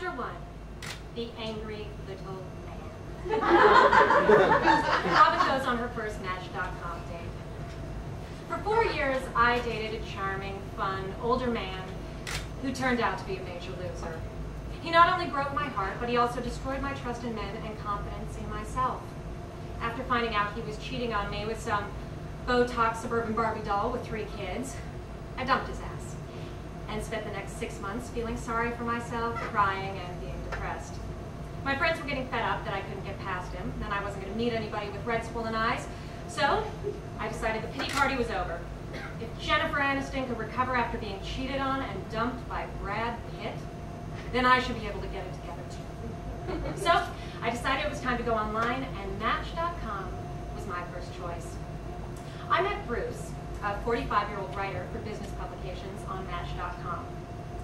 Chapter 1, The Angry Little Man. Robin goes on her first Match.com date. For 4 years, I dated a charming, fun, older man who turned out to be a major loser. He not only broke my heart, but he also destroyed my trust in men and confidence in myself. After finding out he was cheating on me with some Botox suburban Barbie doll with 3 kids, I dumped his ass and spent the next 6 months feeling sorry for myself, crying, and being depressed. My friends were getting fed up that I couldn't get past him, and I wasn't going to meet anybody with red swollen eyes, so I decided the pity party was over. If Jennifer Aniston could recover after being cheated on and dumped by Brad Pitt, then I should be able to get it together too. So I decided it was time to go online, and Match.com was my first choice. I met Bruce, a 45-year-old writer for business publications, on Match.com.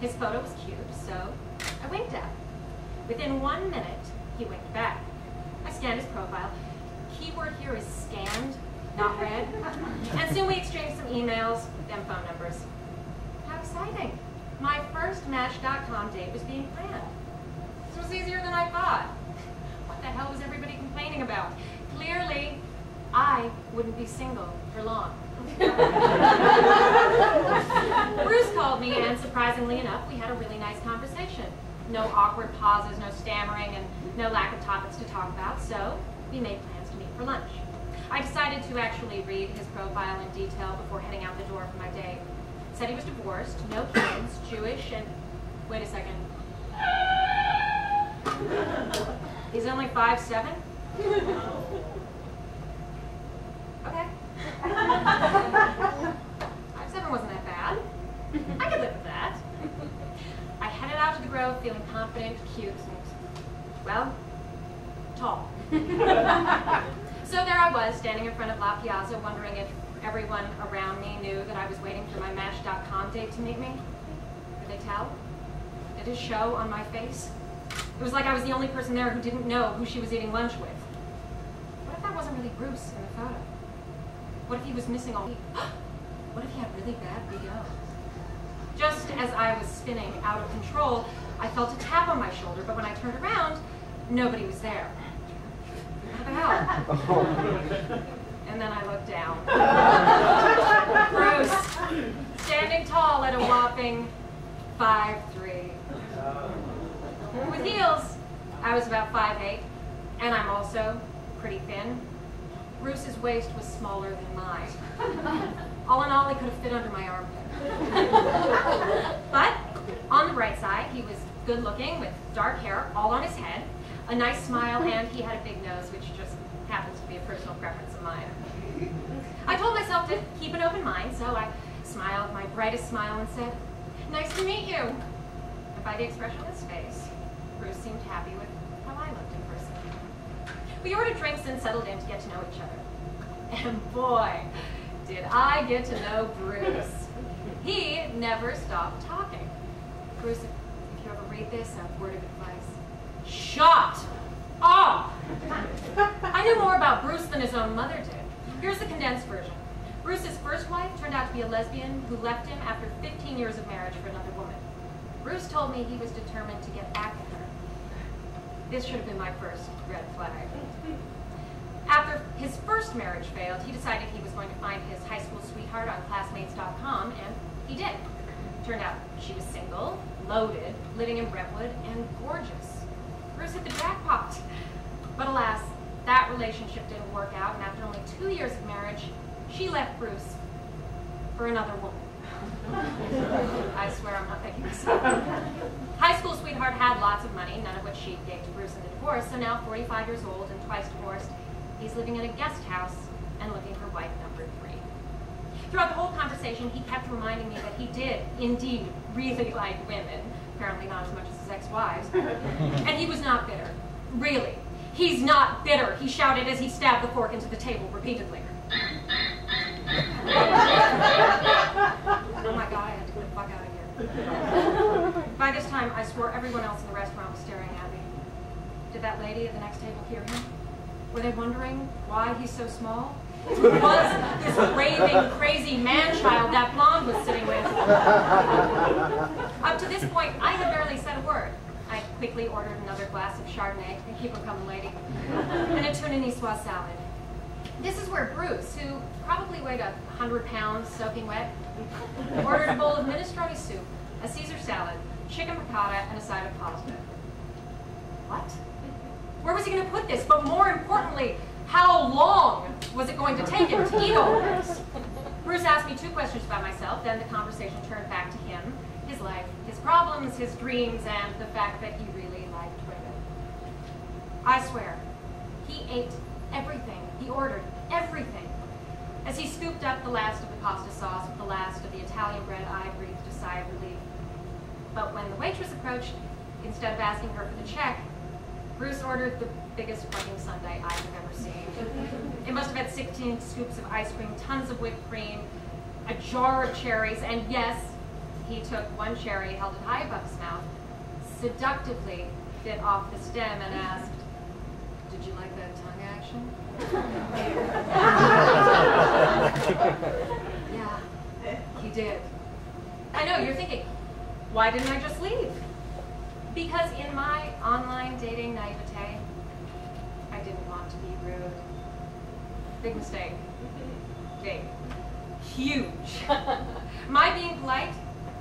His photo was cute, so I winked at him. Within 1 minute, he winked back. I scanned his profile. Keyword here is scanned, not read. And soon we exchanged some emails, then phone numbers. How exciting. My first Match.com date was being planned. This was easier than I thought. What the hell was everybody complaining about? Clearly, I wouldn't be single for long. Bruce called me, and surprisingly enough, we had a really nice conversation. No awkward pauses, no stammering, and no lack of topics to talk about, so we made plans to meet for lunch. I decided to actually read his profile in detail before heading out the door for my date. Said he was divorced, no kids, Jewish, and... Wait a second. He's only 5'7"? Okay. 5'7" wasn't that bad. I could live with that. I headed out to the Grove feeling confident, cute, and, well, tall. So there I was, standing in front of La Piazza, wondering if everyone around me knew that I was waiting for my Match.com date to meet me. Could they tell? Did it show on my face? It was like I was the only person there who didn't know who she was eating lunch with. What if that wasn't really Bruce in the photo? What if he was missing all... What if he had really bad BO? Just as I was spinning out of control, I felt a tap on my shoulder, but when I turned around, nobody was there. What the hell? And then I looked down. Bruce, standing tall at a whopping 5'3". With heels, I was about 5'8", and I'm also pretty thin. Bruce's waist was smaller than mine. All in all, he could have fit under my armpit. But on the bright side, he was good looking with dark hair all on his head, a nice smile, and he had a big nose, which just happens to be a personal preference of mine. I told myself to keep an open mind, so I smiled my brightest smile and said, "Nice to meet you." And by the expression on his face, Bruce seemed happy with how I looked in person. We ordered drinks and settled in to get to know each other. And boy, did I get to know Bruce. He never stopped talking. Bruce, if you ever read this, a word of advice. Shut up! I knew more about Bruce than his own mother did. Here's the condensed version. Bruce's first wife turned out to be a lesbian who left him after 15 years of marriage for another woman. Bruce told me he was determined to get back at her. This should have been my first red flag. After his first marriage failed, he decided he was going to find his high school sweetheart on Classmates.com, and he did. Turned out she was single, loaded, living in Brentwood, and gorgeous. Bruce hit the jackpot. But alas, that relationship didn't work out, and after only 2 years of marriage, she left Bruce for another woman. I swear I'm not thinking this. High school sweetheart had lots of money, none of which she gave to Bruce in the divorce, so now 45 years old and twice divorced, he's living in a guest house and looking for wife number 3. Throughout the whole conversation, he kept reminding me that he did indeed really like women, apparently not as much as his ex-wives, and he was not bitter. Really, he's not bitter, he shouted as he stabbed the fork into the table repeatedly. Oh my God, I had to get the fuck out of here. By this time, I swore everyone else in the restaurant was staring at me. Did that lady at the next table hear him? Were they wondering why he's so small? Who was this raving, crazy man-child that blonde was sitting with? Up to this point, I had barely said a word. I quickly ordered another glass of Chardonnay, and keep her coming, lady, and a tuna niçoise salad. This is where Bruce, who probably weighed 100 pounds soaking wet, ordered a bowl of minestrone soup, a Caesar salad, chicken ricotta, and a side of pasta. What? Where was he going to put this? But more importantly, how long was it going to take him to eat all this? Bruce asked me 2 questions about myself, then the conversation turned back to him, his life, his problems, his dreams, and the fact that he really liked women. I swear, he ate everything. He ordered everything. As he scooped up the last of the pasta sauce with the last of the Italian bread, I breathed a sigh of relief. But when the waitress approached, instead of asking her for the check, Bruce ordered the biggest fucking sundae I've ever seen. It must have had 16 scoops of ice cream, tons of whipped cream, a jar of cherries, and yes, he took one cherry, held it high above his mouth, seductively bit off the stem, and asked, "Did you like that tongue action?" Yeah, he did. I know, you're thinking, why didn't I just leave? Because in my online dating naivete, I didn't want to be rude. Big mistake. Big. Huge. My being polite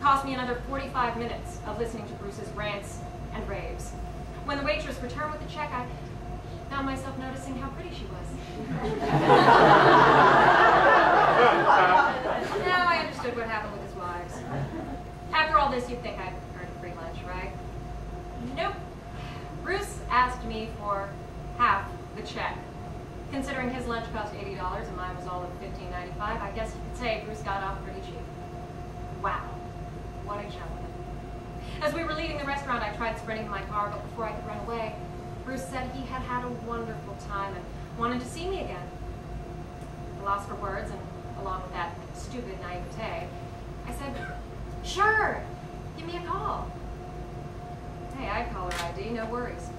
cost me another 45 minutes of listening to Bruce's rants and raves. When the waitress returned with the check, I found myself noticing how pretty she was. Now I understood what happened with his wives. After all this, you'd think I'd earned free lunch, right? Nope. Bruce asked me for half the check. Considering his lunch cost $80 and mine was all of $15.95, I guess you could say Bruce got off pretty cheap. Wow. What a gentleman. As we were leaving the restaurant, I tried sprinting to my car, but before I could run away, Bruce said he had had a wonderful time and wanted to see me again. Lost for words, and along with that stupid naivete, I said, "Sure, give me a call." Hey, I had caller ID, no worries.